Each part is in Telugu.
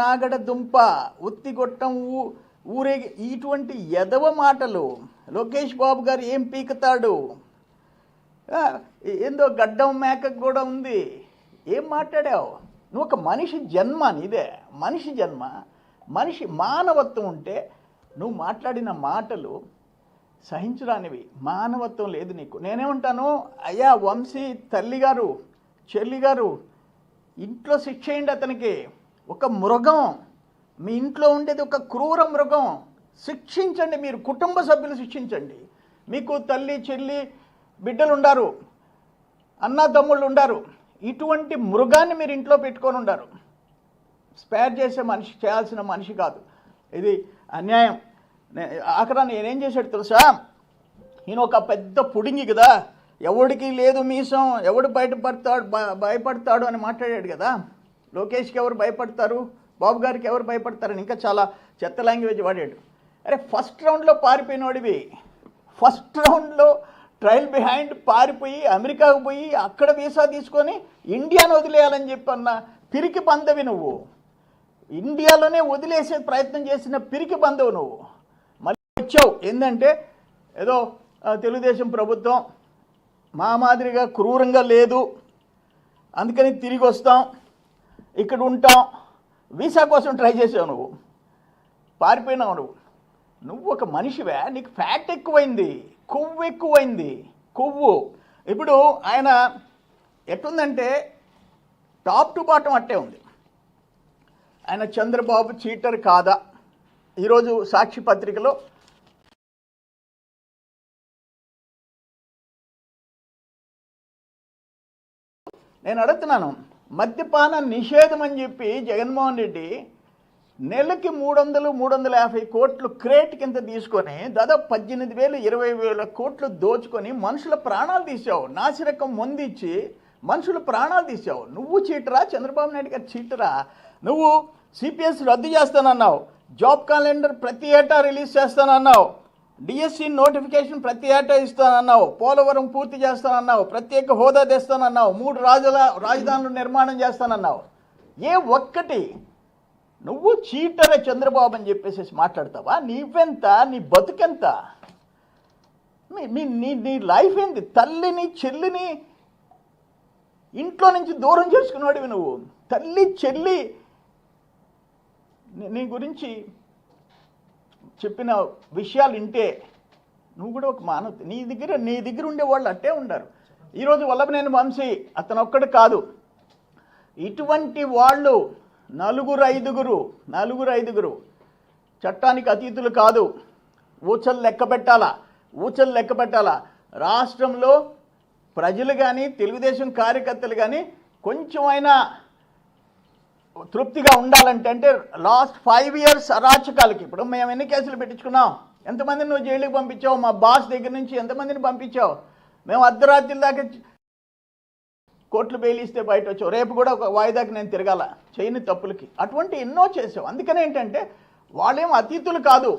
నాగడ దుంప ఉత్తిగొట్టం ఊరేగి ఇటువంటి ఎదవ మాటలు. లోకేష్ బాబు గారు ఏం పీకుతాడు? ఏందో గడ్డం మేకకు కూడా ఉంది. ఏం మాట్లాడావు నువ్వు? ఒక మనిషి జన్మ నీదే, మనిషి జన్మ, మనిషి మానవత్వం ఉంటే నువ్వు మాట్లాడిన మాటలు సహించరానివి. మానవత్వం లేదు నీకు. నేనేమంటాను, అయ్యా వంశీ తల్లి గారు, చెల్లి గారు, ఇంట్లో శిక్ష చేయండి అతనికి. ఒక మృగం, మీ ఇంట్లో ఉండేది ఒక క్రూర మృగం. శిక్షించండి, మీరు కుటుంబ సభ్యులు శిక్షించండి. మీకు తల్లి చెల్లి బిడ్డలు ఉండారు, అన్న తమ్ముళ్ళు ఉండారు. ఇటువంటి మృగాన్ని మీరు ఇంట్లో పెట్టుకొని ఉండారు. స్పేర్ చేసే మనిషి, చేయాల్సిన మనిషి కాదు. ఇది అన్యాయం. ఆఖరా నేనేం చేశాడు తెలుసా? ఈయన ఒక పెద్ద పుడింగి కదా, ఎవడికి లేదు మీసం, ఎవడు భయపడతాడు అని మాట్లాడాడు కదా. లోకేష్కి ఎవరు భయపడతారు, బాబు గారికి ఎవరు భయపడతారని ఇంకా చాలా చెత్త లాంగ్వేజ్ వాడాడు. అరే ఫస్ట్ రౌండ్లో పారిపోయినోడివి, ఫస్ట్ రౌండ్లో ట్రయల్ బిహైండ్ పారిపోయి అమెరికాకు పోయి అక్కడ వీసా తీసుకొని ఇండియాను వదిలేయాలని చెప్పన్న పిరికి బందవి నువ్వు. ఇండియాలోనే వదిలేసే ప్రయత్నం చేసిన పిరికి బందవు నువ్వు. మళ్ళీ వచ్చావు ఏంటంటే ఏదో తెలుగుదేశం ప్రభుత్వం మా మాదిరిగా క్రూరంగా లేదు, అందుకని తిరిగి వస్తాం, ఇక్కడ ఉంటాం. వీసా కోసం ట్రై చేసావు నువ్వు, పారిపోయినావు నువ్వు. నువ్వు ఒక మనిషివే? నీకు ఫ్యాట్ ఎక్కువైంది, కొవ్వు ఎక్కువైంది, కొవ్వు. ఇప్పుడు ఆయన ఎట్లుందంటే టాప్ టు బాటం అట్టే ఉంది. ఆయన చంద్రబాబు చీటర్ కాదా? ఈరోజు సాక్షి పత్రికలో నేను అడుగుతున్నాను, మద్యపాన నిషేధం అని చెప్పి జగన్మోహన్ రెడ్డి నెలకి 300-350 కోట్లు క్రేట్ కింద తీసుకొని దాదాపు 18,000-20,000 కోట్లు దోచుకొని మనుషుల ప్రాణాలు తీసావు. నాసిరకం మందిచ్చి మనుషుల ప్రాణాలు తీసావు. నువ్వు చీటరా? చంద్రబాబు నాయుడు గారు చీటరా? నువ్వు సిపిఎస్ రద్దు చేస్తానన్నావు, జాబ్ క్యాలెండర్ ప్రతి ఏటా రిలీజ్ చేస్తానన్నావు, డిఎస్సి నోటిఫికేషన్ ప్రతి ఏటా ఇస్తానన్నావు, పోలవరం పూర్తి చేస్తానన్నావు, ప్రత్యేక హోదా తెస్తానన్నావు, 3 రాజధానులు నిర్మాణం చేస్తానన్నావు. ఏ ఒక్కటి నువ్వు చీటరే చంద్రబాబు అని చెప్పేసి మాట్లాడతావా? నీవెంత, నీ బతుకెంత, నీ లైఫ్ ఏంది? తల్లిని చెల్లిని ఇంట్లో నుంచి దూరం చేసుకున్నాడివి నువ్వు. తల్లి చెల్లి నీ గురించి చెప్పిన విషయాలు వింటే నువ్వు కూడా ఒక మానవ. నీ దగ్గర ఉండే వాళ్ళు అట్టే ఉండారు. ఈరోజు వల్లభనేని వంశీ అతను ఒక్కడు కాదు, ఇటువంటి వాళ్ళు నలుగురు ఐదుగురు చట్టానికి అతీతులు కాదు. ఊచలు లెక్క పెట్టాలా. రాష్ట్రంలో ప్రజలు కానీ తెలుగుదేశం కార్యకర్తలు కానీ కొంచెమైనా తృప్తిగా ఉండాలంటే, అంటే లాస్ట్ 5 years అరాచకాలకి ఇప్పుడు మేము ఎన్ని కేసులు పెట్టించుకున్నాం? ఎంతమందిని నువ్వు జైలుకి పంపించావు? మా బాస్ దగ్గర నుంచి ఎంతమందిని పంపించావు? మేము అర్ధరాత్రి దాకా కోర్టులు బెయిల్ ఇస్తే బయట వచ్చావు. రేపు కూడా ఒక వాయిదాకి నేను తిరగాల చేయని తప్పులకి. అటువంటి ఎన్నో చేసావు. అందుకని ఏంటంటే వాళ్ళేం అతీతులు కాదు.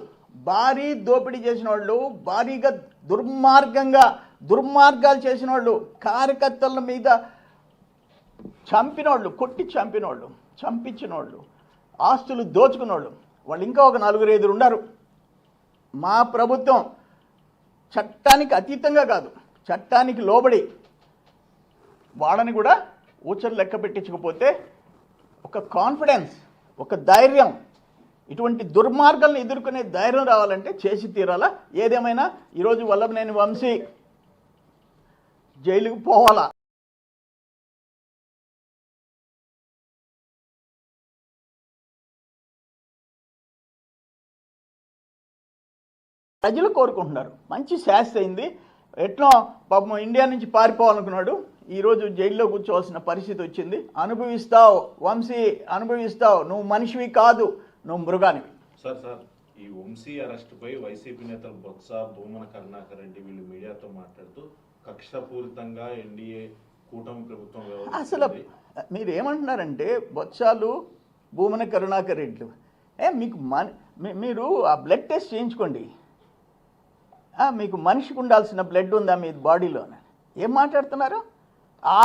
భారీ దోపిడీ చేసిన వాళ్ళు, భారీగా దుర్మార్గాలు చేసిన వాళ్ళు, కార్యకర్తల మీద చంపినోళ్ళు, కొట్టి చంపినోళ్ళు, చంపించినోళ్ళు, ఆస్తులు దోచుకున్నోళ్ళు, వాళ్ళు ఇంకా ఒక 4-5 ఉన్నారు. మా ప్రభుత్వం చట్టానికి అతీతంగా కాదు, చట్టానికి లోబడి వాళ్ళని కూడా ఊచలు లెక్క పెట్టించకపోతే ఒక కాన్ఫిడెన్స్, ఒక ధైర్యం, ఇటువంటి దుర్మార్గాలను ఎదుర్కొనే ధైర్యం రావాలంటే చేసి తీరాలా. ఏదేమైనా ఈరోజు వల్లభనేని వంశీ జైలుకు పోవాలా. ప్రజలు కోరుకుంటున్నారు. మంచి శాస్తి అయింది. ఎట్లా పాపం ఇండియా నుంచి పారిపోవాలనుకున్నాడు, ఈరోజు జైల్లో కూర్చోవాల్సిన పరిస్థితి వచ్చింది. అనుభవిస్తావు వంశీ, అనుభవిస్తావు. నువ్వు మనిషివి కాదు, నువ్వు మృగానివి. సార్ ఈ వంశీ అరెస్టుపై వైసీపీ నేతలు బొత్స, భూమన కరుణాకర్ రెడ్డి వీళ్ళు మీడియాతో మాట్లాడుతూ కక్షపూరితంగా ఎన్డీఏ కూటమి ప్రభుత్వం అసలు మీరేమంటున్నారంటే బొత్సాలు, భూమన కరుణాకర్ రెడ్డి మీకు మీరు ఆ బ్లడ్ టెస్ట్ చేయించుకోండి. మీకు మనిషికి ఉండాల్సిన బ్లడ్ ఉందా మీ బాడీలో? ఏం మాట్లాడుతున్నారు?